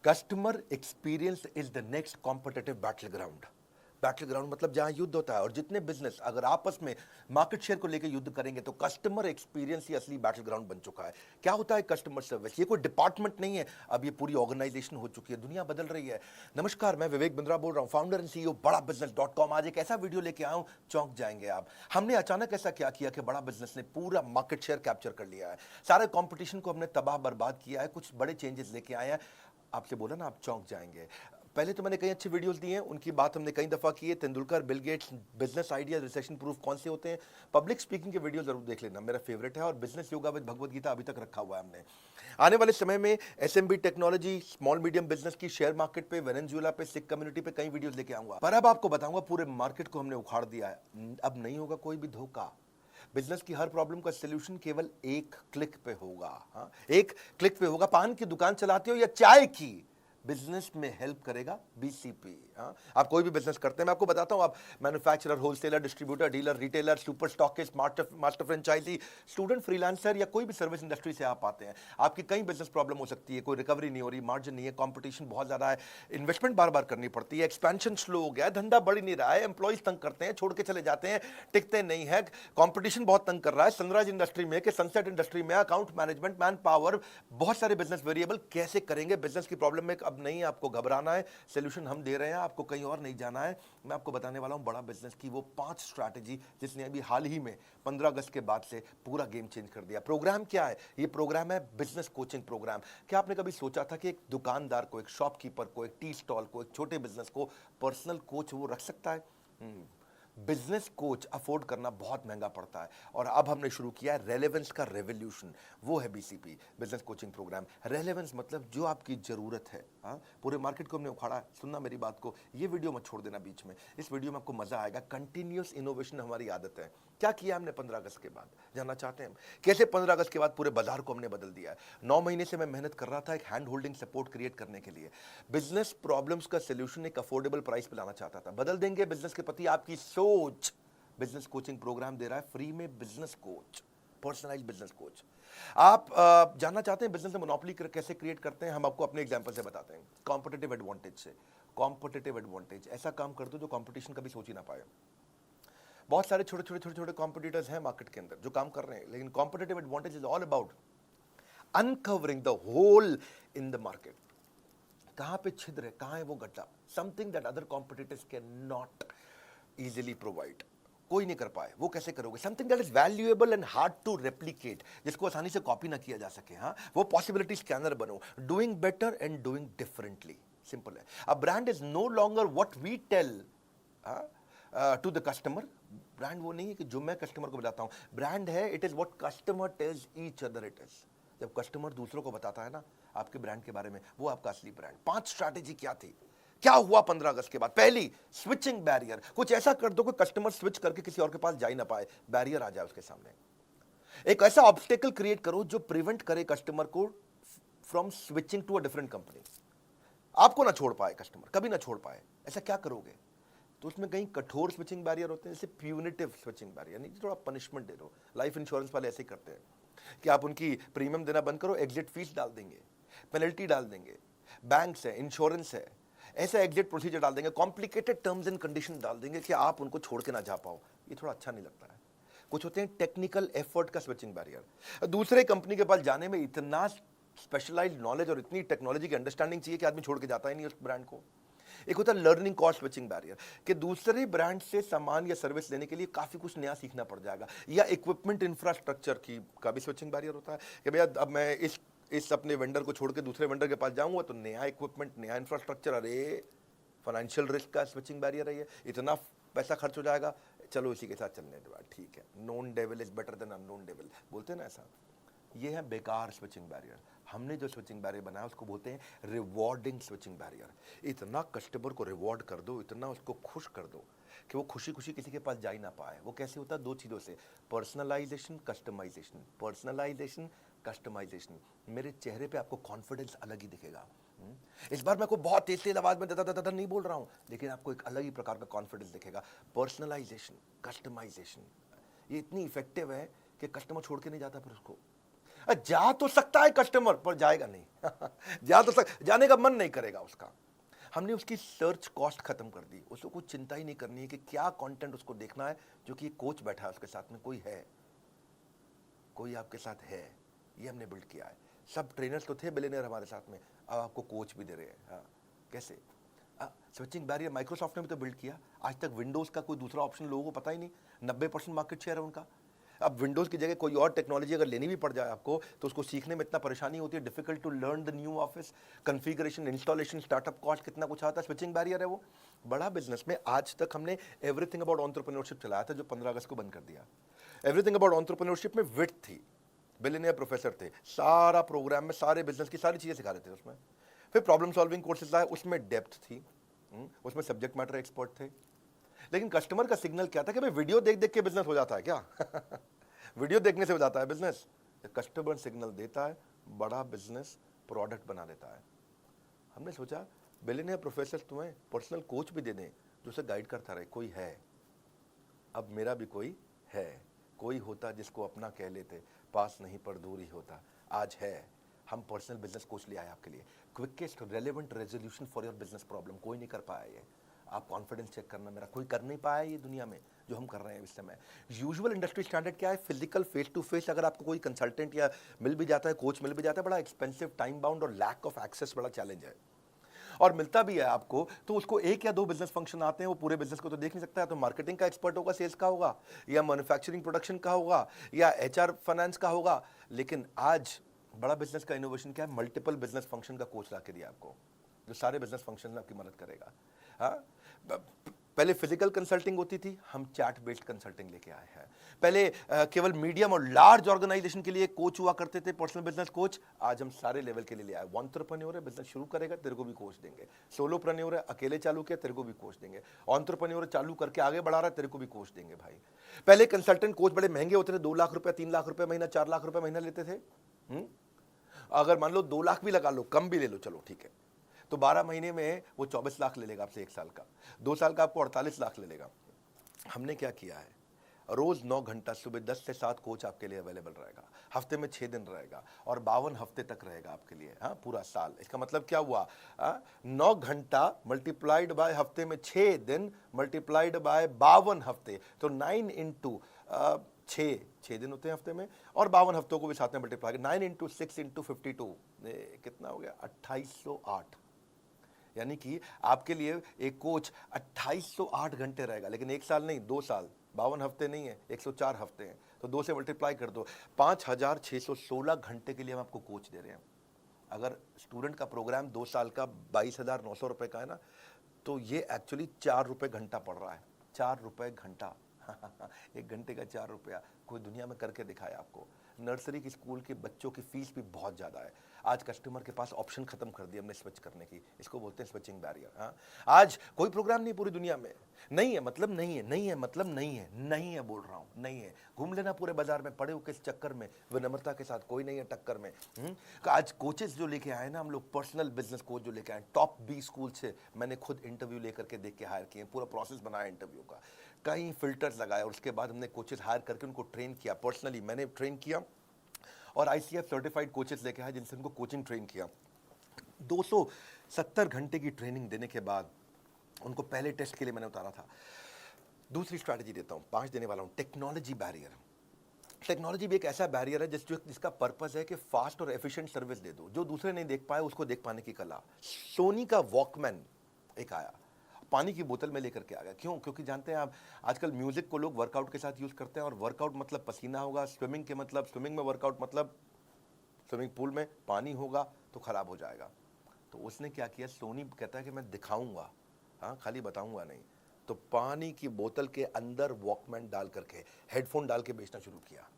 Customer experience is the next competitive battle ground. Battle ground मतलब जहां युद्ध होता है, और जितने बिजनेस अगर आपस में मार्केट शेयर को लेकर युद्ध करेंगे तो कस्टमर एक्सपीरियंस ही असली बैटल ग्राउंड बन चुका है। क्या होता है कस्टमर सर्विस? ये कोई डिपार्टमेंट नहीं है, अब ये पूरी ऑर्गेनाइजेशन हो चुकी है, दुनिया बदल रही है। नमस्कार, मैं विवेक बिंद्रा बोल रहा हूं, फाउंडर एंड सीईओ बड़ा बिजनेस.com। आज एक ऐसा वीडियो लेके आया हूं, चौंक जाएंगे आप। हमने अचानक ऐसा क्या किया कि बड़ा बिजनेस ने पूरा मार्केट शेयर कैप्चर कर लिया है, सारे कॉम्पिटिशन को हमने तबाह बर्बाद किया है, कुछ बड़े चेंजेस लेके आए हैं। आपसे बोला ना, आप चौंक जाएंगे। पहले तो मैंने कई अच्छे वीडियोस दिए हैं, उनकी बात हमने कई दफा की है। Tendulkar, Bill Gates, business idea, recession proof कौन से होते हैं। पब्लिक स्पीकिंग के वीडियो जरूर देख लेना, मेरा फेवरेट है। और business yoga with Bhagavad Gita अभी तक रखा हुआ है हमने। आने वाले समय में SMB technology, small medium business की, शेयर मार्केट पे, वेनेजुएला पे, सिख कम्युनिटी पे कई वीडियोस लेके आऊंगा। पर अब आपको बताऊंगा, पूरे मार्केट को हमने उखाड़ दिया है, अब नहीं होगा कोई भी धोखा। बिजनेस की हर प्रॉब्लम का सलूशन केवल एक क्लिक पे होगा। हाँ, एक क्लिक पे होगा। पान की दुकान चलाते हो या चाय की, बिजनेस में हेल्प करेगा बीसीपी। हाँ, आप कोई भी बिजनेस करते हैं, मैं आपको बताता हूं, आप manufacturer, wholesaler, distributor, dealer, retailer, super stockist, master franchisee, student, freelancer या कोई भी सर्विस इंडस्ट्री से आप आते हैं, आपकी कई बिजनेस प्रॉब्लम हो सकती है। कोई रिकवरी नहीं हो रही, मार्जिन नहीं है, कंपटीशन बहुत ज्यादा है, इन्वेस्टमेंट बार बार करनी पड़ती है, एक्सपेंशन स्लो हो गया है, धंधा बढ़ नहीं रहा है, एम्प्लॉइज तंग करते हैं, छोड़ के चले जाते हैं, टिकते नहीं है, कंपटीशन बहुत तंग कर रहा है। सनराइज इंडस्ट्री में, सनसेट इंडस्ट्री में, अकाउंट मैनेजमेंट, मैन पावर, बहुत सारे बिजनेस वेरिएबल, कैसे करेंगे? बिजनेस की प्रॉब्लम में अब नहीं आपको घबराना है, सोल्यूशन हम दे रहे हैं, आपको कहीं और नहीं जाना है। मैं आपको बताने वाला हूं बड़ा बिजनेस की वो 5 स्ट्रैटेजी, जिसने अभी हाल ही में 15 अगस्त के बाद से पूरा गेम चेंज कर दिया। प्रोग्राम क्या है? ये प्रोग्राम है बिजनेस कोचिंग प्रोग्राम। क्या आपने कभी सोचा था कि एक दुकानदार को, एक शॉपकीपर को, एक टी स्टॉल को, एक छोटे बिजनेस को पर्सनल कोच वो रख सकता है? बिजनेस कोच अफोर्ड करना बहुत महंगा पड़ता है, और अब हमने शुरू किया है रेलेवेंस का रेवोल्यूशन। वो है BCP, business coaching programme. Relevance मतलब जो आपकी जरूरत है। हाँ, पूरे मार्केट को हमने उखाड़ा। सुनना मेरी बात को, ये वीडियो मत छोड़ देना बीच में, इस वीडियो में आपको मजा आएगा। कंटिन्यूअस इनोवेशन हमारी आदत है। क्या किया हमने 15 अगस्त के बाद, जानना चाहते हैं हम? कैसे 15 अगस्त के बाद पूरे बाजार को हमने बदल दिया है। 9 महीने से मैं मेहनत कर रहा था एक हैंड होल्डिंग सपोर्ट क्रिएट करने के लिए। बिजनेस प्रॉब्लम्स का सोल्यूशन एक अफोर्डेबल प्राइस पे लाना चाहता था। बदल देंगे बिजनेस के प्रति आपकी सोच। बिजनेस कोचिंग प्रोग्राम दे रहा है फ्री में, business coach, personalise business coach. आप जानना चाहते हैं बिजनेस में मोनोपोली कैसे क्रिएट करते हैं? हम आपको अपने एग्जांपल से बताते हैं, कॉम्पिटिटिव एडवांटेज से। कॉम्पिटिटिव एडवांटेज, ऐसा काम कर दो जो कॉम्पिटिशन कभी सोच ही ना पाए। बहुत सारे छोटे कॉम्पिटिटर्स हैं मार्केट के अंदर जो काम कर रहे हैं, लेकिन competitive advantage is all about uncovering the hole in the market. कहां पे छिद्र है, कहां है वो गड्ढा, something that other competitors can not easily provide. कोई नहीं कर पाए, वो कैसे करोगे? Something that is valuable and hard to replicate, जिसको आसानी से कॉपी ना किया जा सके। हाँ, वो पॉसिबिलिटी स्कैनर बनो। Doing better and doing differently, simple है। A brand is no longer what we tell to the customer. Brand वो नहीं है कि जो मैं कस्टमर को बताता हूं, ब्रांड है it is what customer tells each other it is. जब कस्टमर दूसरों को बताता है ना आपके ब्रांड के बारे में, वो आपका असली ब्रांड। 5 स्ट्रैटेजी क्या थी, क्या हुआ 15 अगस्त के बाद? पहली, स्विचिंग बैरियर। कुछ ऐसा कर दो कि कस्टमर स्विच करके किसी और के पास जा ही ना पाए, बैरियर आ जाए उसके सामने। एक ऐसा ऑब्स्टेकल क्रिएट करो जो प्रिवेंट करे कस्टमर को from switching to a different company. आपको ना छोड़ पाए कस्टमर, कभी ना छोड़ पाए। ऐसा क्या करोगे? तो उसमें कहीं कठोर स्विचिंग बैरियर होते हैं, जैसे प्यूनिटिव स्विचिंग बैरियर, नहीं, थोड़ा पनिशमेंट दे दो। लाइफ इंश्योरेंस वाले ऐसे ही करते हैं कि आप उनकी प्रीमियम देना बंद करो, एग्जिट फीस डाल देंगे, पेनल्टी डाल देंगे, बैंक्स है, इंश्योरेंस है, ऐसा एग्जिट प्रोसीजर डाल देंगे, कॉम्प्लिकेटेड टर्म्स एंड कंडीशन डाल देंगे कि आप उनको छोड़ के ना जा पाओ। ये थोड़ा अच्छा नहीं लगता है। कुछ होते हैं टेक्निकल एफर्ट का स्विचिंग बैरियर। दूसरे कंपनी के पास जाने में इतना स्पेशलाइज्ड नॉलेज और इतनी टेक्नोलॉजी की अंडरस्टैंडिंग चाहिए कि आदमी छोड़ के जाता ही नहीं उस ब्रांड को। एक होता है लर्निंग कॉस्ट स्विचिंग बैरियर, कि दूसरे ब्रांड से सामान या सर्विस लेने के लिए काफी कुछ नया सीखना पड़ जाएगा। या इक्विपमेंट इंफ्रास्ट्रक्चर की का भी स्विचिंग बैरियर होता है कि भैया अब मैं इस अपने वेंडर को छोड़ के दूसरे वेंडर के पास जाऊंगा तो नया इक्विपमेंट, नया इंफ्रास्ट्रक्चर, अरे फाइनेंशियल रिस्क का स्विचिंग बैरियर है ये, इतना पैसा खर्च हो जाएगा, चलो इसी के साथ चलने दो, ठीक है। Known devil is better than unknown devil, बोलते हैं ना ऐसा। ये है बेकार स्विचिंग बैरियर। हमने जो स्विचिंग बैरियर बनाया उसको बोलते हैं रिवॉर्डिंग स्विचिंग बैरियर। इतना कस्टमर को रिवॉर्ड कर दो, इतना उसको खुश कर दो कि वो खुशी खुशी किसी के पास जा ही ना पाए। वो कैसे होता है? 2 चीज़ों से, पर्सनलाइजेशन, कस्टमाइजेशन। Personalisation, customization. मेरे चेहरे पे आपको कॉन्फिडेंस अलग ही दिखेगा। इस बार मैं को बहुत तेज तेज आवाज में दादा नहीं बोल रहा हूं, लेकिन आपको एक अलग ही प्रकार का कॉन्फिडेंस दिखेगा। पर्सनलाइजेशन, कस्टमाइजेशन, ये इतनी इफेक्टिव है कि कस्टमर छोड़ के नहीं जाता फिर उसको। जा तो सकता है कस्टमर, पर जाएगा नहीं। जाने का मन नहीं करेगा उसका। हमने उसकी सर्च कॉस्ट खत्म कर दी, उसको कुछ चिंता ही नहीं करनी है कि क्या कंटेंट उसको देखना है, जो कि कोच बैठा है उसके साथ में, कोई आपके साथ है, ये हमने बिल्ड किया है। सब ट्रेनर्स तो थे बिलियनियर हमारे साथ में, अब आपको कोच भी दे रहे हैं। हाँ, कैसे? स्विचिंग बैरियर माइक्रोसॉफ्ट ने भी तो बिल्ड किया। आज तक विंडोज का कोई दूसरा ऑप्शन लोगों को पता ही नहीं, 90% मार्केट शेयर है उनका। अब विंडोज की जगह कोई और टेक्नोलॉजी अगर लेनी भी पड़ जाए आपको, तो उसको सीखने में इतना परेशानी होती है, difficult to learn the new office, configuration, installation, startup cost कितना कुछ आता है। स्विचिंग बैरियर है वो। बड़ा बिजनेस में आज तक हमने एवरीथिंग अबाउट एंटरप्रेन्योरशिप चलाया था, जो 15 अगस्त को बंद कर दिया। एवरीथिंग अबाउट एंटरप्रेन्योरशिप में विड्थ थी, बिलियनियर प्रोफेसर थे, सारा प्रोग्राम में सारे बिजनेस की सारी चीजें सिखा रहे थे उसमें। फिर प्रॉब्लम सॉल्विंग कोर्सेज लाए, उसमें डेप्थ थी, उसमें सब्जेक्ट मैटर एक्सपर्ट थे। लेकिन कस्टमर का सिग्नल क्या था कि भाई वीडियो देख देख के बिजनेस हो जाता है क्या? वीडियो देखने से हो जाता है बिजनेस? कस्टमर सिग्नल देता है, बड़ा बिजनेस प्रोडक्ट बना लेता है। हमने सोचा बिलियनियर प्रोफेसर तुम्हें पर्सनल कोच भी दे दें, जो उसे गाइड करता रहे। कोई है, अब मेरा भी कोई है, कोई होता जिसको अपना कह लेते, पास नहीं पर दूर ही होता। आज है, हम पर्सनल बिजनेस कोच ले आए आपके लिए, quickest relevant resolution for your business problem. कोई नहीं कर पाया ये। आप कॉन्फिडेंस चेक करना, मेरा कोई कर नहीं पाया ये दुनिया में जो हम कर रहे हैं इस समय। यूजुअल इंडस्ट्री स्टैंडर्ड क्या है? फिजिकल फेस टू फेस अगर आपको कोई कंसल्टेंट या मिल भी जाता है, कोच मिल भी जाता है, बड़ा एक्सपेंसिव, टाइम बाउंड और लैक ऑफ एक्सेस बड़ा चैलेंज है। और मिलता भी है आपको तो उसको एक या दो बिजनेस फंक्शन आते हैं, वो पूरे बिजनेस को तो देख नहीं सकता है। तो मार्केटिंग का एक्सपर्ट होगा, सेल्स का होगा, या मैन्युफैक्चरिंग प्रोडक्शन का होगा, या एचआर फाइनेंस का होगा। लेकिन आज बड़ा बिजनेस का इनोवेशन क्या है? मल्टीपल बिजनेस फंक्शन का कोच ला के दिया आपको, जो सारे बिजनेस फंक्शन में आपकी मदद करेगा। हाँ, पहले फिजिकल कंसल्टिंग होती थी, हम चैट बेस्ड कंसल्टिंग लेके आए हैं। पहले केवल मीडियम और लार्ज ऑर्गेनाइजेशन के लिए कोच हुआ करते थे, पर्सनल बिजनेस कोच। आज हम सारे लेवल के लिए ले आए। एंटरप्रेन्योर है, बिजनेस शुरू करेगा, तेरे को भी कोच देंगे। सोलोप्रेन्योर है, अकेले चालू किया, तेरे को भी कोच देंगे। एंटरप्रेन्योर चालू करके आगे बढ़ा रहा है, तेरे को भी कोच देंगे भाई। पहले कंसल्टेंट कोच बड़े महंगे होते थे, 2 लाख रुपए, 3 लाख रुपए महीना, 4 लाख रुपए महीना लेते थे। अगर मान लो 2 लाख भी लगा लो, कम भी ले लो, चलो ठीक है, तो 12 महीने में वो 24 लाख ले लेगा आपसे 1 साल का। 2 साल का आपको 48 लाख ले लेगा। हमने क्या किया है? रोज 9 घंटा सुबह 10 से 7 कोच आपके लिए अवेलेबल रहेगा, हफ्ते में 6 दिन रहेगा, और 52 हफ्ते तक रहेगा आपके लिए। हाँ, पूरा साल। इसका मतलब क्या हुआ? 9 घंटा मल्टीप्लाइड बाय हफ्ते में 6 दिन मल्टीप्लाइड बाय 52 हफ्ते, तो 9 इंटू 6 दिन होते हैं हफ्ते में, और 52 हफ्तों को भी साथ में मल्टीप्लाई, 9 इंटू 6 इंटू 52, कितना हो गया? 2808। यानी कि आपके लिए एक कोच 2808 घंटे रहेगा, लेकिन 1 साल नहीं, 2 साल, 52 हफ्ते नहीं है, 104 हफ्ते हैं, तो 2 से मल्टीप्लाई कर दो, 5616 घंटे के लिए हम आपको कोच दे रहे हैं। अगर स्टूडेंट का प्रोग्राम 2 साल का 22,900 रुपए का है ना, तो ये एक्चुअली 4 रुपए घंटा पड़ रहा है। 4 रुपए घंटा। 1 घंटे का 4 रुपया। कोई दुनिया में करके दिखाया आपको? नर्सरी की स्कूल के बच्चों की फीस भी बहुत ज़्यादा है। आज कस्टमर के पास ऑप्शन खत्म कर दिया हमने स्विच करने की, इसको बोलते हैं स्विचिंग बैरियर। हाँ, आज कोई प्रोग्राम नहीं पूरी दुनिया में, नहीं है मतलब नहीं है, नहीं है मतलब नहीं है, नहीं है बोल रहा हूँ, नहीं है। घूम लेना पूरे बाजार में, पड़े हो किस चक्कर में, विनम्रता के साथ, कोई नहीं है टक्कर में। आज कोचेस जो लेके आए ना हम लोग, पर्सनल बिजनेस कोच जो लेके आए, टॉप 20 स्कूल से मैंने खुद इंटरव्यू लेकर के देख के हायर किए, पूरा प्रोसेस बनाया इंटरव्यू का, कई फिल्टर्स लगाए, और उसके बाद हमने कोचेस हायर करके उनको ट्रेन किया। पर्सनली मैंने ट्रेन किया, और ICF सर्टिफाइड कोचेस लेके आए जिनसे उनको कोचिंग ट्रेन किया। 270 घंटे की ट्रेनिंग देने के बाद उनको पहले टेस्ट के लिए मैंने उतारा था। दूसरी स्ट्रैटेजी देता हूँ, 5 देने वाला हूँ, टेक्नोलॉजी बैरियर। टेक्नोलॉजी भी एक ऐसा बैरियर है जिसका पर्पस है कि फास्ट और एफिशिएंट सर्विस दे दो, जो दूसरे नहीं देख पाए उसको देख पाने की कला। सोनी का वॉकमैन एक आया, पानी की बोतल में लेकर के आ गया। क्यों? क्योंकि जानते हैं आप, आजकल म्यूजिक को लोग वर्कआउट के साथ यूज करते हैं, और वर्कआउट मतलब पसीना होगा, स्विमिंग के मतलब, स्विमिंग में वर्कआउट मतलब स्विमिंग पूल में पानी होगा तो खराब हो जाएगा। तो उसने क्या किया, सोनी कहता है कि मैं दिखाऊंगा, हाँ, खाली बताऊंगा नहीं। तो पानी की बोतल के अंदर वॉकमैन डाल करके, हेडफोन डाल के बेचना शुरू किया,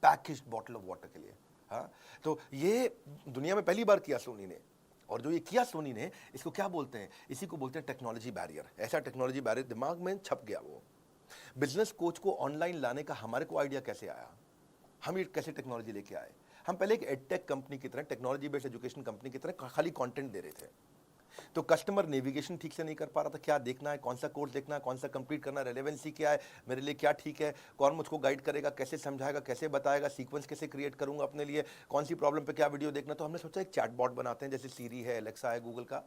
पैकेज्ड बॉटल ऑफ वाटर के लिए। हाँ, तो ये दुनिया में पहली बार किया सोनी ने। और जो ये किया सोनी ने, इसको क्या बोलते हैं? इसी को बोलते हैं टेक्नोलॉजी बैरियर। ऐसा टेक्नोलॉजी बैरियर दिमाग में छप गया। वो बिजनेस कोच को ऑनलाइन लाने का हमारे को आइडिया कैसे आया? हम ये कैसे टेक्नोलॉजी लेके आए? हम पहले एक एडटेक कंपनी की तरह, टेक्नोलॉजी बेस्ड एजुकेशन कंपनी की तरह खाली कंटेंट दे रहे थे। तो कस्टमर नेविगेशन ठीक से नहीं कर पा रहा था, क्या देखना है, कौन सा कोर्स देखना है, कौन सा कंप्लीट करना है, रेलेवेंसी क्या है, मेरे लिए क्या ठीक है, कौन मुझको गाइड करेगा, कैसे समझाएगा, कैसे बताएगा, सीक्वेंस कैसे क्रिएट करूंगा अपने लिए, कौन सी प्रॉब्लम पे क्या वीडियो देखना। तो हमने सोचा एक चैटबॉट बनाते हैं, जैसे सीरी है, एलेक्सा है गूगल का।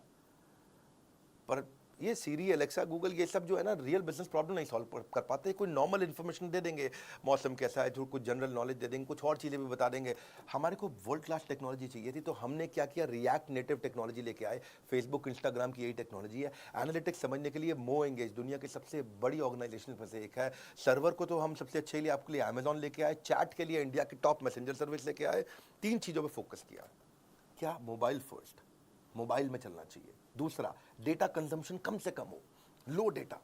पर ये सीरी, एलेक्सा, गूगल, ये सब जो है ना, रियल बिजनेस प्रॉब्लम नहीं सॉल्व कर पाते। कोई नॉर्मल इन्फॉर्मेशन दे देंगे, मौसम कैसा है, जो कुछ जनरल नॉलेज दे देंगे, कुछ और चीज़ें भी बता देंगे। हमारे को वर्ल्ड क्लास टेक्नोलॉजी चाहिए थी, तो हमने क्या किया, रिएक्ट नेटिव टेक्नोलॉजी लेके आए। फेसबुक, इंस्टाग्राम की यही टेक्नोलॉजी है। एनालिटिक्स समझने के लिए मो एंगेज दुनिया की सबसे बड़ी ऑर्गेनाइजेशन में से एक है। सर्वर को तो हम सबसे अच्छे लिए आपके लिए अमेजॉन लेके आए, चैट के लिए इंडिया की टॉप मैसेंजर सर्विस लेके आए। 3 चीज़ों पर फोकस किया। क्या? मोबाइल फर्स्ट, मोबाइल में चलना चाहिए। दूसरा, डेटा कंजम्पशन कम से कम हो, लो डेटा,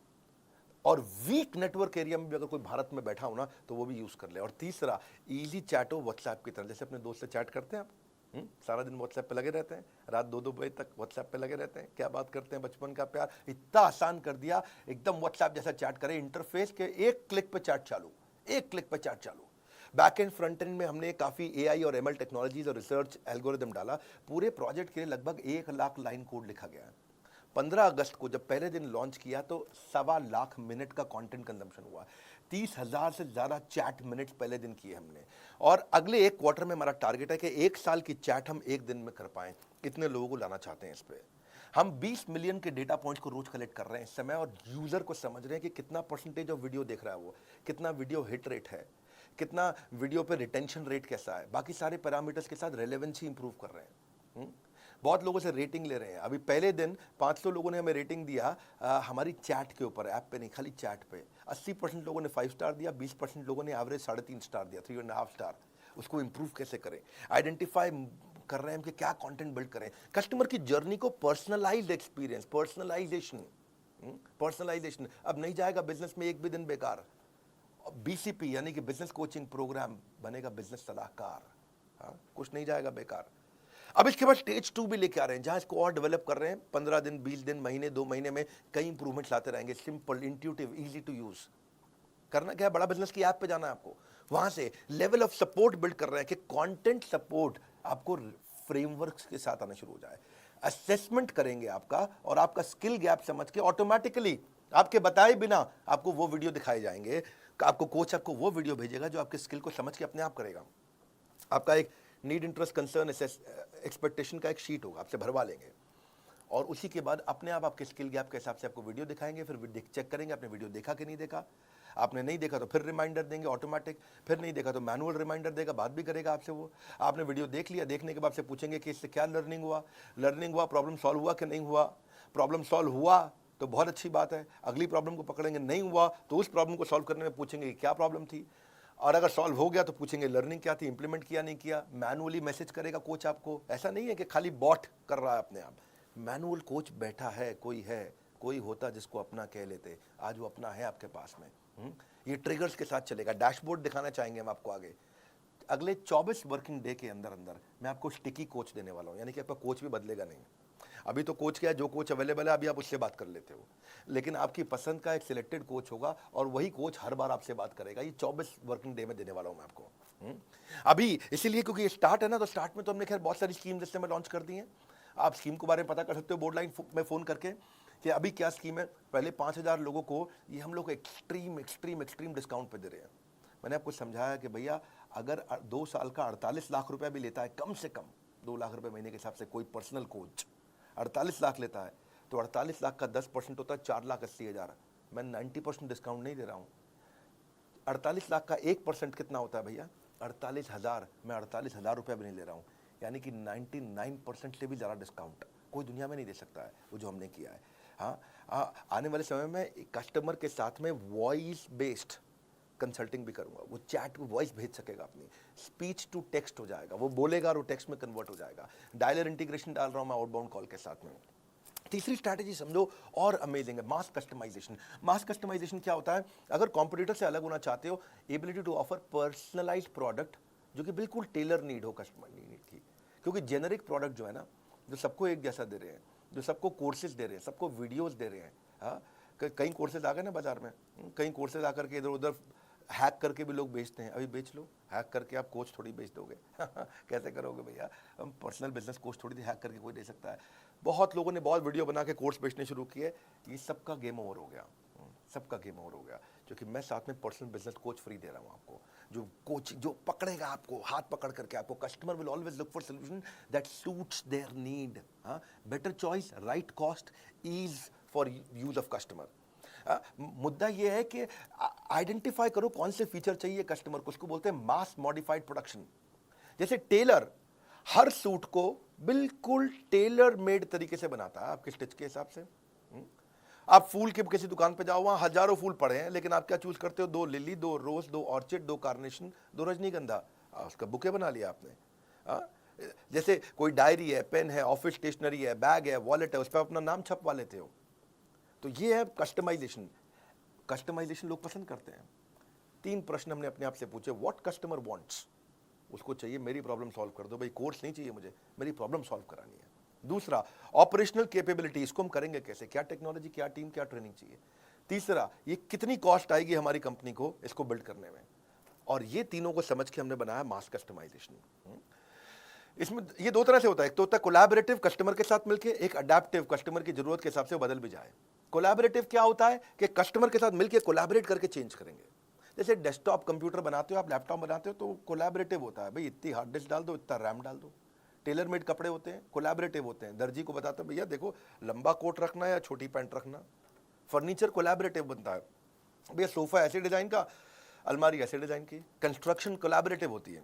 और वीक नेटवर्क एरिया में भी अगर कोई भारत में बैठा हो ना तो वो भी यूज कर ले। और तीसरा, इजी चैट हो व्हाट्सएप की तरह, जैसे अपने दोस्त से चैट करते हैं आप। सारा दिन व्हाट्सएप पे लगे रहते हैं, रात 2-2 बजे तक व्हाट्सएप पे लगे रहते हैं, क्या बात करते हैं, बचपन का प्यार। इतना आसान कर दिया, एकदम व्हाट्सएप जैसा चैट करें, इंटरफेस के एक क्लिक पे चैट चालू, एक क्लिक पे चैट चालू। बैक एंड फ्रंट एंड में हमने काफ़ी एआई और एमएल टेक्नोलॉजीज और रिसर्च एल्गोरिदम डाला। पूरे प्रोजेक्ट के लिए लगभग 1 लाख लाइन कोड लिखा गया है। 15 अगस्त को जब पहले दिन लॉन्च किया तो 1.25 लाख मिनट का कंटेंट कंजम्पशन हुआ। 30,000 से ज़्यादा चैट मिनट्स पहले दिन किए हमने। और अगले 1 क्वार्टर में हमारा टारगेट है कि 1 साल की चैट हम 1 दिन में कर पाएं। इतने लोगों को लाना चाहते हैं इस पे। हम 20 मिलियन के डेटा पॉइंट्स को रोज कलेक्ट कर रहे हैं इस समय, और यूजर को समझ रहे हैं कि कितना परसेंटेज ऑफ वीडियो देख रहा है वो, कितना वीडियो हिट रेट है, कितना वीडियो पे रिटेंशन रेट कैसा है, बाकी सारे पैरामीटर्स के साथ रेलेवेंसी इंप्रूव कर रहे हैं। बहुत लोगों से रेटिंग ले रहे हैं। अभी पहले दिन 500 लोगों ने हमें रेटिंग दिया हमारी चैट के ऊपर, ऐप पे नहीं, खाली चैट पे। 80% लोगों ने 5 स्टार दिया, 20% लोगों ने एवरेज 3.5 स्टार दिया, 3.5 स्टार। उसको इंप्रूव कैसे करें, आइडेंटिफाई कर रहे हैं हम कि क्या कंटेंट बिल्ड करें, कस्टमर की जर्नी को पर्सनलाइज्ड एक्सपीरियंस, पर्सनलाइजेशन। अब नहीं जाएगा बिजनेस में एक भी दिन बेकार। बीसीपी यानी कि बिजनेस कोचिंग प्रोग्राम बनेगा बिजनेस सलाहकार। हाँ, कुछ नहीं जाएगा बेकार। अब इसके बाद स्टेज 2 भी लेके आ रहे हैं, जहां इसको और डेवलप कर रहे हैं। 15 दिन, 20 दिन, महीने, 2 महीने में कई इंप्रूवमेंट्स लाते रहेंगे। Simple, intuitive, easy to use. करना क्या है, बड़ा बिजनेस की ऐप पे जाना है आपको। वहां से लेवल ऑफ सपोर्ट बिल्ड कर रहे हैं कि कंटेंट सपोर्ट आपको फ्रेमवर्क्स के साथ आना शुरू हो जाए। असेसमेंट करेंगे आपका, और आपका स्किल गैप समझ के ऑटोमेटिकली आपके बताए बिना आपको वो वीडियो दिखाए जाएंगे। आपको कोच आपको वो वीडियो भेजेगा जो आपके स्किल को समझ के अपने आप करेगा। आपका एक नीड, इंटरेस्ट, कंसर्न, एक्सपेक्टेशन का एक शीट होगा, आपसे भरवा लेंगे, और उसी के बाद अपने आप आपके स्किल गैप के हिसाब से आपको वीडियो दिखाएंगे। फिर चेक करेंगे आपने वीडियो देखा कि नहीं देखा। आपने नहीं देखा तो फिर रिमाइंडर देंगे ऑटोमेटिक, फिर नहीं देखा तो मैनुअल रिमाइंडर देगा, बात भी करेगा आपसे वो। आपने वीडियो देख लिया, देखने के बाद से पूछेंगे कि इससे क्या लर्निंग हुआ, प्रॉब्लम सॉल्व हुआ कि नहीं हुआ। प्रॉब्लम सॉल्व हुआ तो बहुत अच्छी बात है, अगली प्रॉब्लम को पकड़ेंगे। नहीं हुआ तो उस प्रॉब्लम को सॉल्व करने में पूछेंगे कि क्या प्रॉब्लम थी, और अगर सॉल्व हो गया तो पूछेंगे लर्निंग क्या थी, इंप्लीमेंट किया नहीं किया। मैनुअली मैसेज करेगा कोच आपको। ऐसा नहीं है कि खाली बॉट कर रहा है अपने आप, मैनुअल कोच बैठा है, कोई होता जिसको अपना कह लेते। आज वो अपना है आपके पास में। ये ट्रिगर्स के साथ चलेगा। डैशबोर्ड दिखाना चाहेंगे हम आपको आगे। अगले 24 वर्किंग डे के अंदर अंदर मैं आपको स्टिकी कोच देने वाला हूँ, यानी कि आपका कोच भी बदलेगा नहीं। अभी तो कोच क्या है, जो कोच अवेलेबल है अभी आप उससे बात कर लेते हो, लेकिन आपकी पसंद का एक सिलेक्टेड कोच होगा, और वही कोच हर बार आपसे बात करेगा। ये 24 वर्किंग डे में देने वाला हूं मैं आपको। अभी इसीलिए क्योंकि ये स्टार्ट है ना, तो स्टार्ट में तो हमने खैर बहुत सारी स्कीम जिससे मैं लॉन्च कर दी है। आप स्कीम के बारे में पता कर सकते हो बोर्ड लाइन में फ़ोन करके कि अभी क्या स्कीम है। पहले 5,000 लोगों को ये हम लोग एक्सट्रीम डिस्काउंट पे दे रहे हैं। मैंने आपको समझाया कि भैया अगर 2 साल का 48 लाख रुपया भी लेता है, कम से कम 2 लाख रुपए महीने के हिसाब से कोई पर्सनल कोच 48 लाख लेता है, तो 48 लाख का 10% होता है 4,80,000। मैं 90% डिस्काउंट नहीं दे रहा हूँ। 48 लाख का 1% कितना होता है भैया? 48,000। मैं 48,000 रुपये भी नहीं ले रहा हूँ, यानी कि 99% से भी ज़्यादा डिस्काउंट कोई दुनिया में नहीं दे सकता है वो जो हमने किया है। हाँ, आने वाले समय में कस्टमर के साथ में वॉइस बेस्ड कंसल्टिंग भी करूंगा। वो चैट में वॉइस भेज सकेगा, अपनी स्पीच टू टेक्स्ट हो जाएगा, वो बोलेगा और वो टेक्स्ट में कन्वर्ट हो जाएगा। डायलर इंटीग्रेशन डाल रहा हूं मैं आउटबाउंड कॉल के साथ में। तीसरी स्ट्रैटेजी समझो और अमेजिंग है, मास कस्टमाइजेशन। मास कस्टमाइजेशन क्या होता है? अगर कॉम्पिटिटर से अलग होना चाहते हो, ability to offer personalised product जो कि बिल्कुल टेलर नीड हो कस्टमर नीड की। क्योंकि जेनरिक प्रोडक्ट जो है ना, जो सबको एक जैसा दे रहे हैं, जो सबको कोर्सेज दे रहे हैं, सबको वीडियोस दे रहे हैं। हाँ, कई कोर्सेज आ गए ना बाजार में, कई कोर्सेज आकर के इधर उधर हैक करके भी लोग बेचते हैं, अभी बेच लो, हैक करके आप कोच थोड़ी बेच दोगे कैसे करोगे भैया, हम पर्सनल बिजनेस कोच थोड़ी हैक करके कोई दे सकता है। बहुत लोगों ने बहुत वीडियो बना के कोर्स बेचने शुरू किए, ये सबका गेम ओवर हो गया, सबका गेम ओवर हो गया, क्योंकि मैं साथ में पर्सनल बिजनेस कोच फ्री दे रहा हूँ आपको, जो कोच जो पकड़ेगा आपको, हाथ पकड़ करके आपको, customer will always look for solution that suits their need, better choice, right cost, ease for use of customer. मुद्दा यह है कि आइडेंटिफाई करो कौन से फीचर चाहिए कस्टमर को, उसको बोलते हैं मास मॉडिफाइड प्रोडक्शन। जैसे टेलर हर सूट को बिल्कुल टेलर मेड तरीके से बनाता है आपके स्टिच के हिसाब से। आप फूल के किसी दुकान पे जाओ, वहां हजारों फूल पड़े हैं, लेकिन आप क्या चूज करते हो, 2 लिली, 2 रोज, 2 ऑर्चिड, 2 कार्नेशन, 2 रजनीगंधा, उसका बुके बना लिया आपने। जैसे कोई डायरी है, पेन है, ऑफिस स्टेशनरी है, बैग है, वॉलेट है, उस पर अपना नाम छपवा लेते हो, तो ये है कस्टमाइजेशन। कस्टमाइजेशन लोग पसंद करते हैं। 3 प्रश्न हमने अपने आप से पूछे, व्हाट कस्टमर वांट्स, उसको चाहिए मेरी प्रॉब्लम सॉल्व कर दो भाई, कोर्स नहीं चाहिए मुझे, मेरी प्रॉब्लम सॉल्व करानी है। दूसरा, ऑपरेशनल कैपेबिलिटी, इसको हम करेंगे कैसे, क्या टेक्नोलॉजी, क्या टीम, क्या ट्रेनिंग चाहिए। तीसरा, ये कितनी कॉस्ट आएगी हमारी कंपनी को इसको बिल्ड करने में। और ये तीनों को समझ के हमने बनाया मास कस्टमाइजेशन। इसमें ये 2 तरह से होता है, एक तो होता है कोलैबोरेटिव, कस्टमर के साथ मिलकर, एक अडैप्टिव, कस्टमर की जरूरत के हिसाब से बदल भी जाए। कोलैबोरेटिव क्या होता है कि कस्टमर के साथ मिलकर कोलैबोरेट करके चेंज करेंगे। जैसे डेस्कटॉप कंप्यूटर बनाते हो आप, लैपटॉप बनाते हो, तो कोलैबोरेटिव होता है, भाई इतनी हार्ड डिस्क डाल दो, इतना रैम डाल दो। टेलर मेड कपड़े होते हैं, कोलैबोरेटिव होते हैं, दर्जी को बताते हो भैया देखो लंबा कोट रखना है या छोटी पैंट रखना। फर्नीचर कोलैबोरेटिव बनता है, भैया सोफा ऐसे डिजाइन का, अलमारी ऐसे डिजाइन की। कंस्ट्रक्शन कोलैबोरेटिव होती है,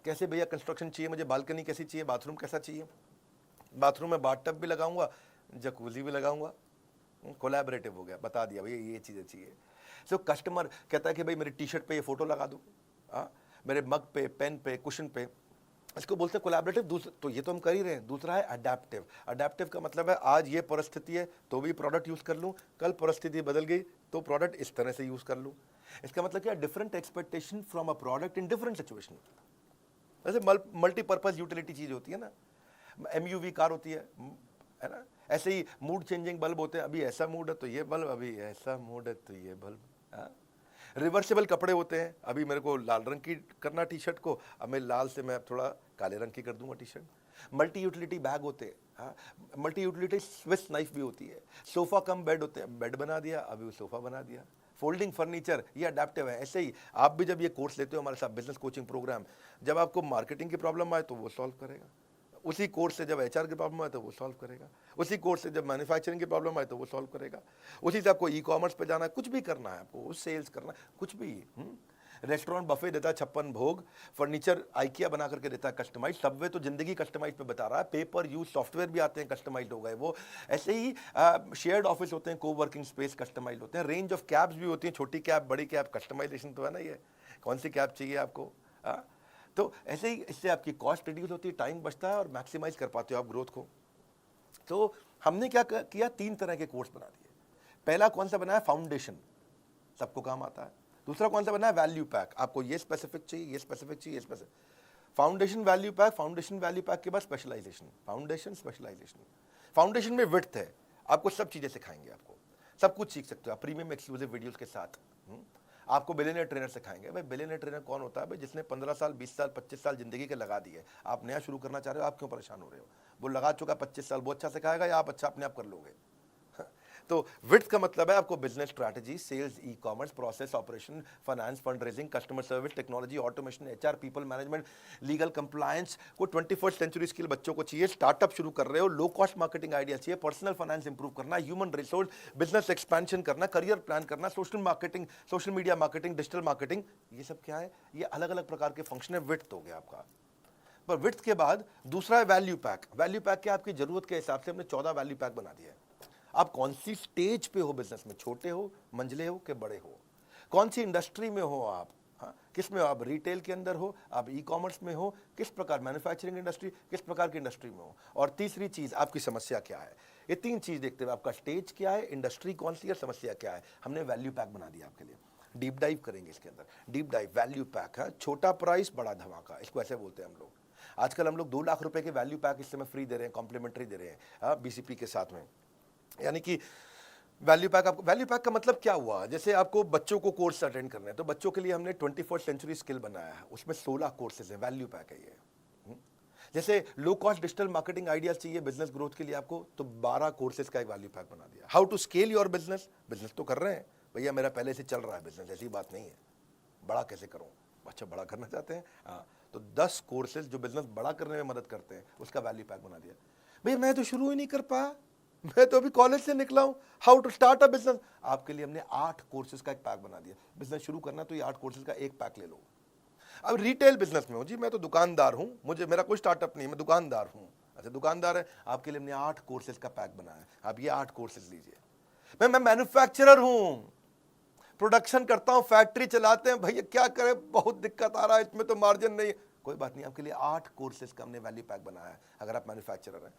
कैसे भैया कंस्ट्रक्शन चाहिए मुझे, बालकनी कैसी चाहिए, बाथरूम कैसा चाहिए, बाथरूम में बाथटब भी लगाऊंगा, जकूजी भी लगाऊंगा, कोलैबोरेटिव हो गया, बता दिया भैया ये चीज़ें चाहिए। सो कस्टमर कहता है कि भाई मेरी टी शर्ट पे ये फोटो लगा दो, मेरे मग पे, पेन पे, कुशन पे, इसको बोलते हैं कोलैबोरेटिव। तो ये तो हम कर ही रहे हैं। दूसरा है अडैप्टिव। अडैप्टिव का मतलब है आज ये परिस्थिति है तो भी प्रोडक्ट यूज़ कर लूँ, कल परिस्थिति बदल गई तो प्रोडक्ट इस तरह से यूज़ कर लूँ। इसका मतलब क्या, different expectation from a product in different situation. जैसे मल्टीपर्पज़ यूटिलिटी चीज़ होती है ना, MUV कार होती है ना, ऐसे ही मूड चेंजिंग बल्ब होते हैं, अभी ऐसा मूड है तो ये बल्ब, अभी ऐसा मूड है तो ये बल्ब। रिवर्सेबल कपड़े होते हैं, अभी मेरे को लाल रंग की करना टी शर्ट को, अब मैं लाल से मैं थोड़ा काले रंग की कर दूंगा T shirt. Multi utility bag होते हैं, मल्टी यूटिलिटी स्विस नाइफ भी होती है। सोफा कम बेड होते हैं, बेड बना दिया, अभी वो सोफा बना दिया। फोल्डिंग फर्नीचर, ये अडेप्टिव है। ऐसे ही आप भी जब ये कोर्स लेते हो हमारे साथ, बिजनेस कोचिंग प्रोग्राम, जब आपको मार्केटिंग की प्रॉब्लम आए तो वो सॉल्व करेगा, उसी कोर्स से जब HR की प्रॉब्लम आए तो वो सॉल्व करेगा, उसी कोर्स से जब मैन्युफैक्चरिंग की प्रॉब्लम आए तो वो सॉल्व करेगा, उसी से आपको ई-कॉमर्स पे जाना है, कुछ भी करना है आपको, सेल्स करना है, कुछ भी। रेस्टोरेंट बफे देता है 56 भोग, फर्नीचर आइकिया बना करके देता है कस्टमाइज, सबवे तो जिंदगी कस्टमाइज पे बता रहा है, पेपर यूज सॉफ्टवेयर भी आते हैं कस्टमाइज हो गए वो। ऐसे ही शेयर्ड ऑफिस होते हैं, को वर्किंग स्पेस कस्टमाइज होते हैं, रेंज ऑफ कैब्स भी होती हैं, छोटी कैब, बड़ी कैब, कस्टमाइजेशन तो है ना, ये कौन सी कैब चाहिए आपको। तो ऐसे ही इससे आपकी कॉस्ट रिड्यूस होती है, टाइम बचता है और मैक्सिमाइज कर पाते हो आप ग्रोथ को। तो हमने क्या किया, 3 तरह के कोर्स बना दिए। पहला कौन सा बनाया, फाउंडेशन, सबको काम आता है। दूसरा कौन सा बनाया, वैल्यू पैक, आपको ये स्पेसिफिक चाहिए, ये स्पेसिफिक चाहिए, ये specific. Foundation value pack, foundation value pack के बाद स्पेशलाइजेशन, फाउंडेशन स्पेशलाइजेशन। फाउंडेशन में विड्थ है, आपको सब चीजें सिखाएंगे, आपको सब कुछ सीख सकते हो आप प्रीमियम एक्सक्लूसिव वीडियोस के साथ। आपको बिलियनियर ट्रेनर सिखाएंगे। भाई बिलियनियर ट्रेनर कौन होता है, भाई जिसने 15 साल, 20 साल, 25 साल जिंदगी के लगा दिए। आप नया शुरू करना चाह रहे हो, आप क्यों परेशान हो रहे हो, वो लगा चुका 25 साल, वो अच्छा सिखाएगा या आप अच्छा अपने आप कर लोगे। तो विड्थ का मतलब है आपको business strategy, sales, e-commerce, process, operation, finance, fund raising, customer service, technology, automation, HR, people management, legal compliance को 21st सेंचुरी स्किल बच्चों को चाहिए। स्टार्टअप शुरू कर रहे हो, लो कॉस्ट मार्केटिंग आइडिया चाहिए, पर्सनल फाइनेंस इंप्रूव करना, ह्यूमन रिसोर्स, बिजनेस एक्सपेंशन करना, करियर प्लान करना, social marketing, social media marketing, digital marketing, ये सब क्या है, ये अलग अलग प्रकार के फंक्शन है। विड्थ हो गया आपका। पर विड्थ के बाद दूसरा है वैल्यू पैक। वैल्यू पैक क्या, आपकी जरूरत के हिसाब से हमने 14 वैल्यू पैक बना दिया है। आप कौन सी स्टेज पे हो बिजनेस में, छोटे हो, मंझले हो कि बड़े हो, कौन सी इंडस्ट्री में हो आप, किस में हो आप, रिटेल के अंदर हो, आप ई-कॉमर्स में हो, किस प्रकार मैन्युफैक्चरिंग इंडस्ट्री, किस प्रकार की इंडस्ट्री में हो, और तीसरी चीज आपकी समस्या क्या है। ये 3 चीज देखते हुए आपका स्टेज क्या है, इंडस्ट्री कौन सी है, समस्या क्या है, हमने वैल्यू पैक बना दिया आपके लिए। डीप डाइव करेंगे इसके अंदर, डीप डाइव वैल्यू पैक है, छोटा प्राइस बड़ा धमाका, इसको ऐसे बोलते हैं हम लोग। आजकल हम लोग 2 लाख रुपए के वैल्यू पैक इस समय फ्री दे रहे हैं, कॉम्प्लीमेंट्री दे रहे हैं BCP के साथ में। यानी कि वैल्यू पैक, आपको वैल्यू पैक का मतलब क्या हुआ? जैसे आपको बच्चों को कोर्स अटेंड करने हैं, तो बच्चों के लिए हमने 21st सेंचुरी स्किल बनाया है, उसमें 16 कोर्सेज हैं, वैल्यू पैक है ये। जैसे low cost digital marketing ideas चाहिए बिजनेस ग्रोथ के लिए आपको, तो 12 कोर्सेज का एक वैल्यू पैक बना दिया। How to scale your business, business तो कर रहे हैं भैया, मेरा पहले से चल रहा है बिजनेस, ऐसी बात नहीं है, बड़ा कैसे करूं? अच्छा, बड़ा करना चाहते हैं, हाँ, तो 10 कोर्सेज जो बिजनेस बड़ा करने में मदद करते हैं, उसका वैल्यू पैक बना दिया। भैया मैं तो शुरू ही नहीं कर पाया, मैं तो अभी कॉलेज से निकला हूं, how to start a business, आपके लिए हमने 8 कोर्सेज का एक पैक बना दिया। बिजनेस शुरू करना तो ये 8 कोर्सेज का एक पैक ले लो। अब रिटेल बिजनेस में हूं जी, मैं तो दुकानदार हूं, मुझे मेरा कोई स्टार्टअप नहीं है, मैं दुकानदार हूं। अच्छा, दुकानदार है, आपके लिए हमने 8 कोर्सेज का पैक बनाया है, आप ये 8 कोर्सेज लीजिए। मैं मैन्युफैक्चरर हूं, प्रोडक्शन करता हूं, फैक्ट्री चलाते हैं, भैया क्या करें, बहुत दिक्कत आ रहा है, इसमें तो मार्जिन नहीं है, कोई बात नहीं, आपके लिए 8 कोर्सेज का हमने वैल्यू पैक बनाया है। अगर आप मैन्युफैक्चरर हैं,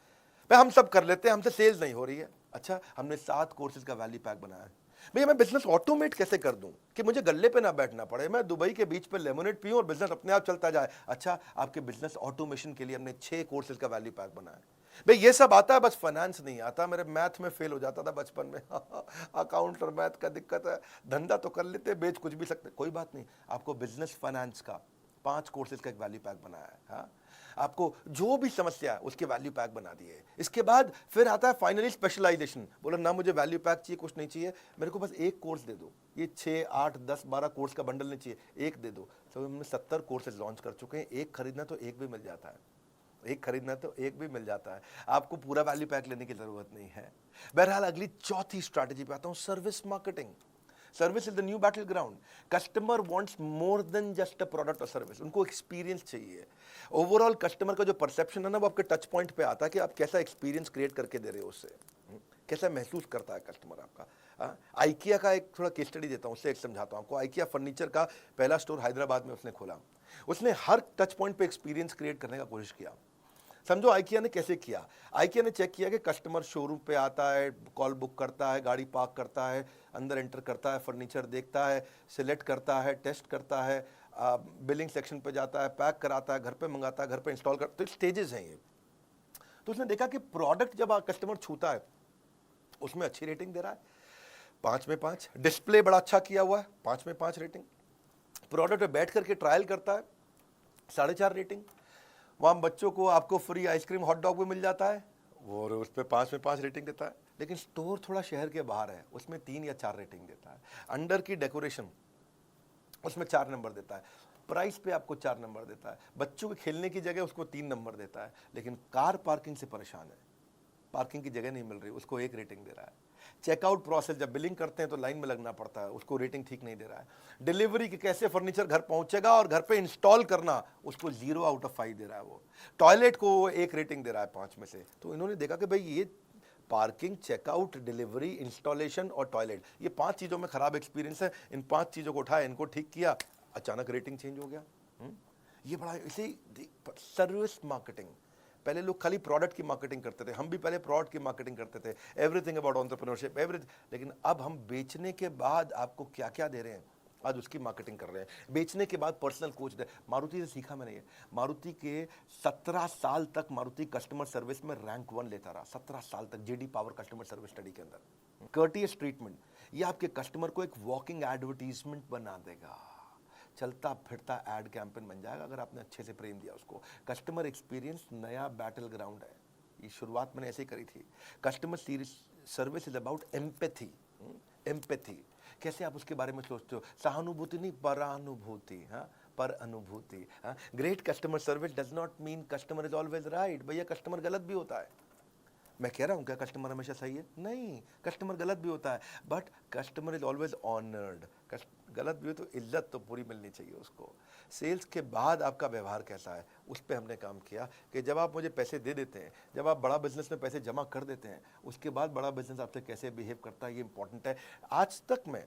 भाई हम सब कर लेते हैं, हमसे सेल्स नहीं हो रही है, अच्छा हमने 7 कोर्सेज का वैल्यू पैक बनाया है। भैया मैं बिजनेस ऑटोमेट कैसे कर दूं कि मुझे गल्ले पे ना बैठना पड़े, मैं दुबई के बीच पे लेमोनेड पीऊं और बिजनेस अपने आप चलता जाए। अच्छा, आपके बिजनेस ऑटोमेशन के लिए हमने 6 कोर्सेज का वैल्यू पैक बनाया है। भाई ये सब आता है, बस फाइनेंस नहीं आता, मेरे मैथ में फेल हो जाता था बचपन में अकाउंट और मैथ का दिक्कत है, धंधा तो कर लेते, बेच कुछ भी सकते, कोई बात नहीं, आपको बिजनेस फाइनेंस का 5 कोर्सेज का एक वैल्यू पैक बनाया है। हाँ, आपको जो भी समस्या है उसके वैल्यू पैक बना दिए। इसके बाद फिर आता है फाइनली स्पेशलाइजेशन, बोला ना मुझे वैल्यू पैक चाहिए, कुछ नहीं चाहिए, मेरे को बस एक कोर्स दे दो, ये 6, 8, 10, 12 कोर्स का बंडल नहीं चाहिए, एक दे दो। तो हमने 70 कोर्सेज लॉन्च कर चुके हैं, एक खरीदना तो एक भी मिल जाता है, एक खरीदना तो एक भी मिल जाता है, आपको पूरा वैल्यू पैक लेने की जरूरत नहीं है। बहरहाल अगली चौथी स्ट्रैटेजी पे आता हूं, service marketing. Service is the new battle ground. Customer wants more than just a product और सर्विस, उनको एक्सपीरियंस चाहिए। ओवरऑल कस्टमर का जो परसेप्शन है ना, वो आपके टच पॉइंट पे आता है कि आप कैसा एक्सपीरियंस क्रिएट करके दे रहे हो उससे, कैसा महसूस करता है कस्टमर आपका। आइकिया का एक थोड़ा केस स्टडी देता हूँ, उससे एक समझाता हूँ आपको। आइकिया फर्नीचर का पहला स्टोर हैदराबाद में उसने खोला, उसने हर टच पॉइंट पे एक्सपीरियंस क्रिएट करने का कोशिश किया। समझो आइकिया ने कैसे किया, आइकिया ने चेक किया कि कस्टमर शोरूम पे आता है, कॉल बुक करता है, गाड़ी पार्क करता है, अंदर एंटर करता है, फर्नीचर देखता है, सिलेक्ट करता है, टेस्ट करता है, बिलिंग सेक्शन पे जाता है, पैक कराता है, घर पे मंगाता है, घर पे इंस्टॉल करता है, तो स्टेजेस हैं ये। तो उसने देखा कि प्रोडक्ट जब कस्टमर छूता है उसमें अच्छी रेटिंग दे रहा है, 5 में 5, डिस्प्ले बड़ा अच्छा किया हुआ है, 5 में 5 रेटिंग, प्रोडक्ट पे बैठ करके ट्रायल करता है, 4.5 रेटिंग, वहाँ बच्चों को आपको फ्री आइसक्रीम हॉट डॉग भी मिल जाता है, वो उस पर 5 में 5 रेटिंग देता है। लेकिन स्टोर थोड़ा शहर के बाहर है, उसमें 3 या 4 रेटिंग देता है। अंडर की डेकोरेशन उसमें 4 नंबर देता है, प्राइस पे आपको 4 नंबर देता है, बच्चों के खेलने की जगह उसको 3 नंबर देता है। लेकिन कार पार्किंग से परेशान है, पार्किंग की जगह नहीं मिल रही, उसको 1 रेटिंग दे रहा है। चेकआउट प्रोसेस, जब बिलिंग करते हैं तो लाइन में लगना पड़ता है, उसको रेटिंग ठीक नहीं दे रहा है। डिलीवरी की कैसे फर्नीचर घर पहुंचेगा और घर पे इंस्टॉल करना, उसको 0 आउट ऑफ 5 दे रहा है वो। टॉयलेट को वो 1 रेटिंग दे रहा है 5 में से। तो इन्होंने देखा कि भाई ये पार्किंग, चेकआउट, डिलीवरी, इंस्टॉलेशन और टॉयलेट, ये 5 चीज़ों में खराब एक्सपीरियंस है, इन 5 चीज़ों को उठाया, इनको ठीक किया, अचानक रेटिंग चेंज हो गया। ये बड़ा इसी सर्विस मार्केटिंग। पहले लोग खाली प्रोडक्ट की मार्केटिंग करते थे, हम भी पहले प्रोडक्ट की मार्केटिंग करते थे, एवरीथिंग अबाउट एंटरप्रेन्योरशिप एवरीथिंग। लेकिन अब हम बेचने के बाद आपको क्या क्या दे रहे हैं, आज उसकी मार्केटिंग कर रहे हैं। बेचने के बाद पर्सनल कोच दे, मारुति से सीखा मैंने ये। मारुति के 17 साल तक मारुति कस्टमर सर्विस में रैंक 1 लेता रहा, 17 साल तक, JD power customer service study के अंदर। कर्टियस ट्रीटमेंट, ये आपके कस्टमर को एक वॉकिंग एडवर्टीजमेंट बना देगा, चलता फिरता एड कैंपेन बन जाएगा अगर आपने अच्छे से प्रेम दिया उसको। कस्टमर एक्सपीरियंस नया बैटल ग्राउंड है, ये शुरुआत मैंने ऐसे ही करी थी। Customer service is about empathy. Empathy कैसे आप उसके बारे में सोचते हो, सहानुभूति नहीं, परानुभूति। हाँ, पर अनुभूति। हाँ, great customer service does not mean customer is always right. भैया कस्टमर गलत भी होता है, मैं कह रहा हूँ क्या कस्टमर हमेशा सही है? नहीं, कस्टमर गलत भी होता है, but customer is always honoured. गलत भी हो तो इज्जत तो पूरी मिलनी चाहिए उसको। सेल्स के बाद आपका व्यवहार कैसा है, उस पर हमने काम किया कि जब आप मुझे पैसे दे देते हैं, जब आप बड़ा बिजनेस में पैसे जमा कर देते हैं, उसके बाद बड़ा बिजनेस आपसे कैसे बिहेव करता है, ये इंपॉर्टेंट है। आज तक में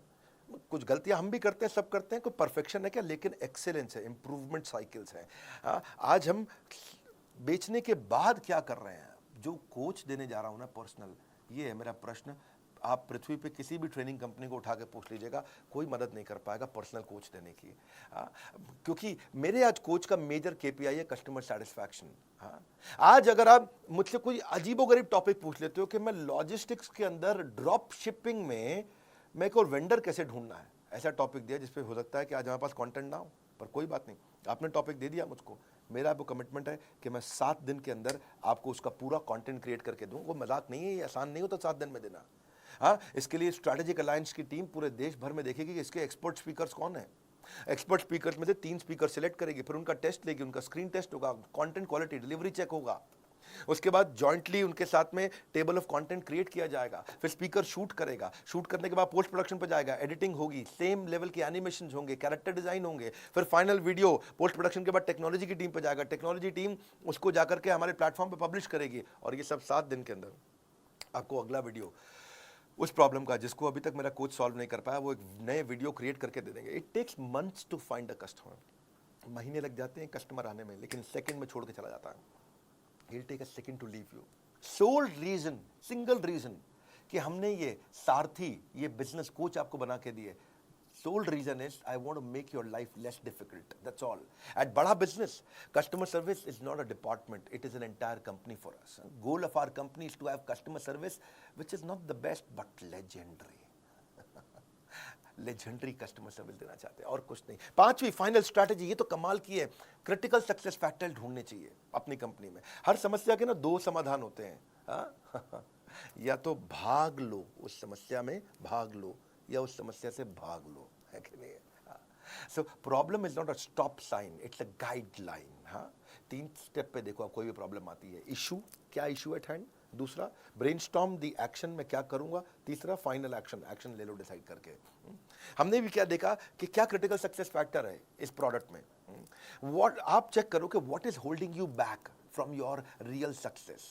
कुछ गलतियां हम भी करते हैं, सब करते हैं, कोई परफेक्शन है क्या, लेकिन एक्सेलेंस है, इंप्रूवमेंट साइकिल्स हैं। आज हम बेचने के बाद क्या कर रहे हैं, जो कोच देने जा रहा हूं ना पर्सनल, ये है मेरा प्रश्न। आप पृथ्वी पे किसी भी ट्रेनिंग कंपनी को उठा के पूछ लीजिएगा, कोई मदद नहीं कर पाएगा पर्सनल कोच देने की। क्योंकि मेरे आज कोच का मेजर केपीआई है कस्टमर सेटिस्फैक्शन। आज अगर आप मुझसे कोई अजीबोगरीब टॉपिक पूछ लेते हो कि मैं लॉजिस्टिक्स के अंदर ड्रॉप शिपिंग में मैं एक और वेंडर कैसे ढूंढना है, ऐसा टॉपिक दिया जिसपे हो सकता है कि आज हमारे पास कंटेंट ना हो, पर कोई बात नहीं, आपने टॉपिक दे दिया मुझको, मेरा आपको कमिटमेंट है कि मैं 7 दिन के अंदर आपको उसका पूरा कंटेंट क्रिएट करके दूं। वो मजाक नहीं है, ये आसान नहीं होता 7 दिन में देना। इसके लिए स्ट्रैटेजिक अलायंस की टीम पूरे देश भर में देखेगी कि इसके एक्सपर्ट स्पीकर्स कौन है। एक्सपर्ट स्पीकर्स में से 3 स्पीकर सिलेक्ट करेगी, फिर उनका टेस्ट लेगी, उनका स्क्रीन टेस्ट होगा, कंटेंट क्वालिटी डिलीवरी चेक होगा, उसके बाद जॉइंटली उनके साथ में टेबल ऑफ कंटेंट क्रिएट किया जाएगा, फिर स्पीकर शूट करेगा, शूट करने के बाद पोस्ट प्रोडक्शन पे जाएगा, एडिटिंग होगी, सेम लेवल के एनिमेशन होंगे, कैरेक्टर डिजाइन होंगे, फिर फाइनल वीडियो पोस्ट प्रोडक्शन के बाद टेक्नोलॉजी की टीम पे जाएगा, टेक्नोलॉजी टीम उसको जाकर के हमारे प्लेटफॉर्म पे पब्लिश करेगी, और ये सब 7 दिन के अंदर आपको अगला वीडियो उस प्रॉब्लम का जिसको अभी तक मेरा कोच सॉल्व नहीं कर पाया, वो एक नए वीडियो क्रिएट करके दे देंगे। It takes months to find a customer, महीने लग जाते हैं कस्टमर आने में, लेकिन सेकंड में छोड़ के चला जाता है। He'll take a second to leave you. Sole reason, single reason कि हमने ये सारथी, ये बिजनेस कोच आपको बना के दिए, sole reason is I want to make your life less difficult. That's all. At बड़ा business, customer service is not a department. It is an entire company for us. Goal of our company is to have customer service, which is not the best but legendary. Legendary customer service देना चाहते हैं और कुछ नहीं। 5वीं final strategy, ये तो कमाल की है, क्रिटिकल सक्सेस फैक्टर ढूंढने चाहिए अपनी कंपनी में। हर समस्या के ना 2 समाधान होते हैं, या तो भाग लो उस समस्या में, भाग लो, या उस समस्या से भाग लो, है कि नहीं? So problem is not a stop sign, it's a guideline. 3 step पे देखो, आप कोई भी प्रॉब्लम आती है, इशू, क्या इशू एट हैंड, दूसरा ब्रेनस्टॉर्म दी एक्शन, मैं क्या करूंगा, तीसरा फाइनल एक्शन, एक्शन ले लो डिसाइड करके। हमने भी क्या देखा कि क्या क्रिटिकल सक्सेस फैक्टर है इस प्रोडक्ट में। व्हाट आप चेक करो कि what is holding you back from your real success,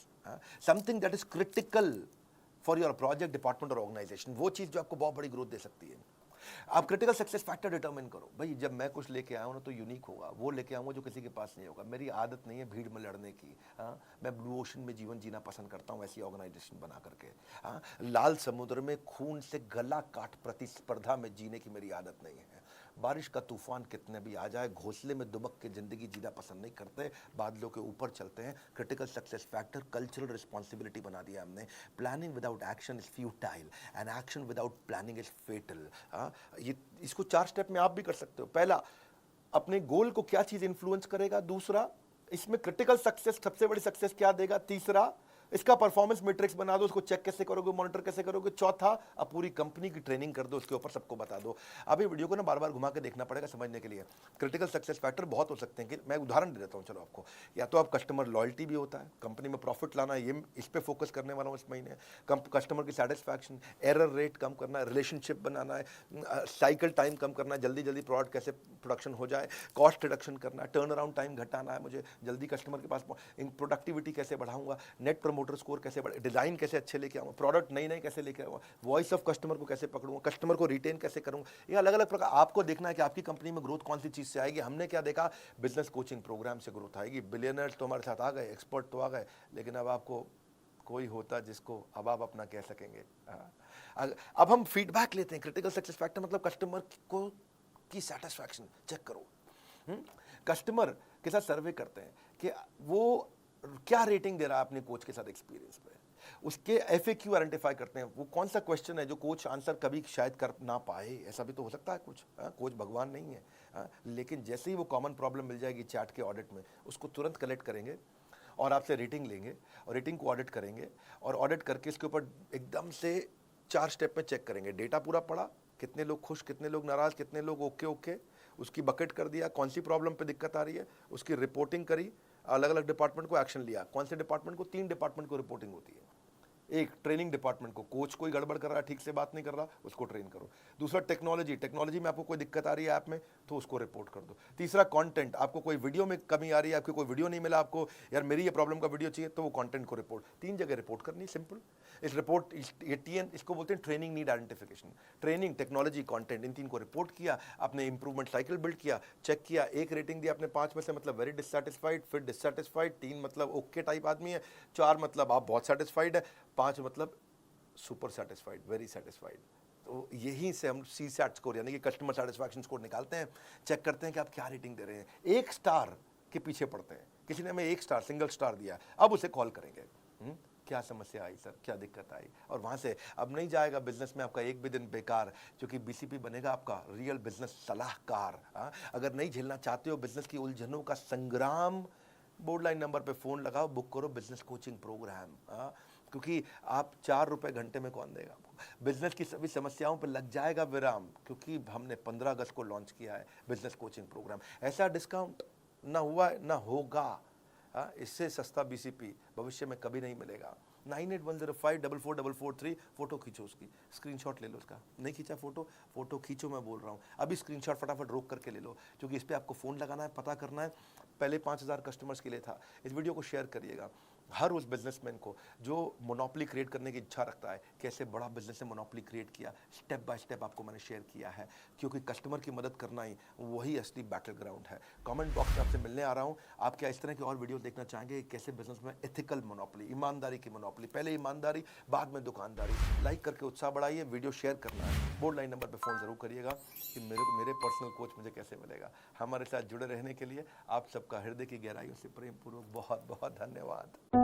something that is critical for your project, department और ऑर्गेनाइजेशन, वो चीज जो आपको बहुत बड़ी ग्रोथ दे सकती है। आप क्रिटिकल सक्सेस फैक्टर डिटरमिन करो, भाई जब मैं कुछ लेके आया हूं ना तो यूनिक होगा, वो लेके आऊंगा जो किसी के पास नहीं होगा। मेरी आदत नहीं है भीड़ में लड़ने की, मैं ब्लू ओशन में जीवन जीना पसंद करता हूं, ऐसी ऑर्गेनाइजेशन बना करके। लाल समुद्र में खून से गला काट प्रतिस्पर्धा में जीने की मेरी आदत नहीं है। बारिश का तूफान कितने भी आ जाए, घोंसले में दुबक के जिंदगी जीना पसंद नहीं करते, बादलों के ऊपर चलते हैं। Critical success factor cultural responsibility बना दिया हमने। Planning without action is futile and action without planning is fatal. ये इसको 4 स्टेप में आप भी कर सकते हो। पहला, अपने गोल को क्या चीज इंफ्लुएंस करेगा, दूसरा इसमें क्रिटिकल सक्सेस सबसे बड़ी सक्सेस क्या देगा, तीसरा इसका परफॉर्मेंस मैट्रिक्स बना दो, उसको चेक कैसे करोगे, मॉनिटर कैसे करोगे, चौथा अब पूरी कंपनी की ट्रेनिंग कर दो, उसके ऊपर सबको बता दो। अब ये वीडियो को ना बार बार घुमा के देखना पड़ेगा समझने के लिए। क्रिटिकल सक्सेस फैक्टर बहुत हो सकते हैं, कि मैं उदाहरण दे देता हूँ चलो आपको। या तो आप कस्टमर लॉयल्टी भी होता है, कंपनी में प्रॉफिट लाना, ये इस पे फोकस करने वाला हूँ इस महीने। कस्टमर की सेटिस्फैक्शन, एरर रेट कम करना है, रिलेशनशिप बनाना है, साइकिल टाइम कम करना है, जल्दी जल्दी प्रोडक्ट कैसे प्रोडक्शन हो जाए, कॉस्ट रिडक्शन करना है, टर्न अराउंड टाइम घटाना है, मुझे जल्दी कस्टमर के पास प्रोडक्टिविटी कैसे बढ़ाऊंगा, नेट प्रमोटर स्कोर कैसे, डिजाइन कैसे अच्छे लेके आऊंगा, प्रोडक्ट नई नई कैसे लेके आऊंगा, वॉइस ऑफ कस्टमर को कैसे पकड़ूंगा, कस्टमर को रिटेन कैसे करूंगा। ये अलग अलग प्रकार आपको देखना है कि आपकी कंपनी में ग्रोथ कौन सी चीज से आएगी। हमने क्या देखा, बिजनेस कोचिंग प्रोग्राम से ग्रोथ आएगी। बिलियनर्स तो हमारे साथ आ गए, एक्सपर्ट तो आ गए, लेकिन अब आपको कोई होता जिसको अब आप अपना कह सकेंगे। अब हम फीडबैक लेते हैं। क्रिटिकल सक्सेस फैक्टर मतलब कस्टमर को की सेटिस्फैक्शन चेक करो। कस्टमर के साथ सर्वे करते हैं कि वो क्या रेटिंग दे रहा है अपने कोच के साथ एक्सपीरियंस पे, उसके FAQ आइडेंटिफाई करते हैं, वो कौन सा क्वेश्चन है जो कोच आंसर कभी शायद कर ना पाए, ऐसा भी तो हो सकता है कुछ। कोच भगवान नहीं है, लेकिन जैसे ही वो कॉमन प्रॉब्लम मिल जाएगी चैट के ऑडिट में, उसको तुरंत कलेक्ट करेंगे और आपसे रेटिंग लेंगे और रेटिंग को ऑडिट करेंगे, और ऑडिट करके इसके ऊपर एकदम से 4 स्टेप में चेक करेंगे। डेटा पूरा पड़ा, कितने लोग खुश, कितने लोग नाराज, कितने लोग ओके ओके, उसकी बकेट कर दिया, कौन सी प्रॉब्लम पे दिक्कत आ रही है, उसकी रिपोर्टिंग करी, अलग अलग डिपार्टमेंट को एक्शन लिया। कौन से डिपार्टमेंट को, 3 डिपार्टमेंट को रिपोर्टिंग होती है। एक ट्रेनिंग डिपार्टमेंट को, कोच कोई गड़बड़ कर रहा है, ठीक से बात नहीं कर रहा, उसको ट्रेन करो। दूसरा टेक्नोलॉजी में आपको कोई दिक्कत आ रही है ऐप में तो उसको रिपोर्ट कर दो। तीसरा कंटेंट, आपको कोई वीडियो में कमी आ रही है, आपको कोई वीडियो नहीं मिला, आपको यार मेरी ये प्रॉब्लम का वीडियो चाहिए, तो वो कंटेंट को रिपोर्ट, 3 जगह रिपोर्ट करनी, सिंपल। इस रिपोर्ट ये TN इसको बोलते हैं training need identification. Training, technology, content, इन 3 को रिपोर्ट किया, आपने इंप्रूवमेंट साइकिल बिल्ड किया, चेक किया, 1 रेटिंग दिया आपने 5 में से, मतलब वेरी डिससैटिस्फाइड, फिर डिससैटिस्फाइड, 3 मतलब ओके टाइप आदमी है, 4 मतलब आप बहुत सेटिस्फाइड है, 5 मतलब सुपर सेटिस्फाइड, वेरी सेटिस्फाइड। तो यहीं से हम सी सैट स्कोर यानी कि कस्टमर सेटिस्फैक्शन स्कोर निकालते हैं, चेक करते हैं कि आप क्या रेटिंग दे रहे हैं। 1 स्टार के पीछे पड़ते हैं, किसी ने हमें 1 स्टार सिंगल स्टार दिया, अब उसे कॉल करेंगे, क्या समस्या आई सर, क्या दिक्कत आई, और वहाँ से अब नहीं जाएगा बिजनेस में आपका एक भी दिन बेकार, क्योंकि बीसीपी बनेगा आपका रियल बिजनेस सलाहकार। हाँ, अगर नहीं झेलना चाहते हो बिजनेस की उलझनों का संग्राम, बोर्ड लाइन नंबर पे फ़ोन लगाओ, बुक करो बिजनेस कोचिंग प्रोग्राम। हाँ, क्योंकि आप 4 रुपए घंटे में कौन देगा आपको, बिजनेस की सभी समस्याओं पर लग जाएगा विराम, क्योंकि हमने 15 अगस्त को लॉन्च किया है बिजनेस कोचिंग प्रोग्राम। ऐसा डिस्काउंट ना हुआ है ना होगा। हाँ, इससे सस्ता बीसीपी भविष्य में कभी नहीं मिलेगा। 9810544443, फोटो खींचो, उसकी स्क्रीनशॉट ले लो उसका। नहीं खींचा फोटो, फोटो खींचो, मैं बोल रहा हूँ अभी स्क्रीनशॉट फटाफट रोक करके ले लो, क्योंकि इस पर आपको फ़ोन लगाना है, पता करना है। पहले 5000 कस्टमर्स के लिए था। इस वीडियो को शेयर करिएगा हर उस बिजनेसमैन को जो मोनोपोली क्रिएट करने की इच्छा रखता है, कैसे बड़ा बिजनेस से मोनोपोली क्रिएट किया, स्टेप बाय स्टेप आपको मैंने शेयर किया है, क्योंकि कस्टमर की मदद करना ही वही असली बैटल ग्राउंड है। कमेंट बॉक्स में आपसे मिलने आ रहा हूँ। आप क्या इस तरह के और वीडियो देखना चाहेंगे, कैसे बिजनेस में एथिकल मोनोपोली, ईमानदारी की मोनोपोली, पहले ईमानदारी बाद में दुकानदारी। लाइक करके उत्साह बढ़ाइए, वीडियो शेयर करना है, बोर्ड लाइन नंबर पर फ़ोन ज़रूर करिएगा कि मेरे पर्सनल कोच मुझे कैसे मिलेगा। हमारे साथ जुड़े रहने के लिए आप सबका हृदय की गहराइयों से प्रेम पूर्वक बहुत बहुत धन्यवाद।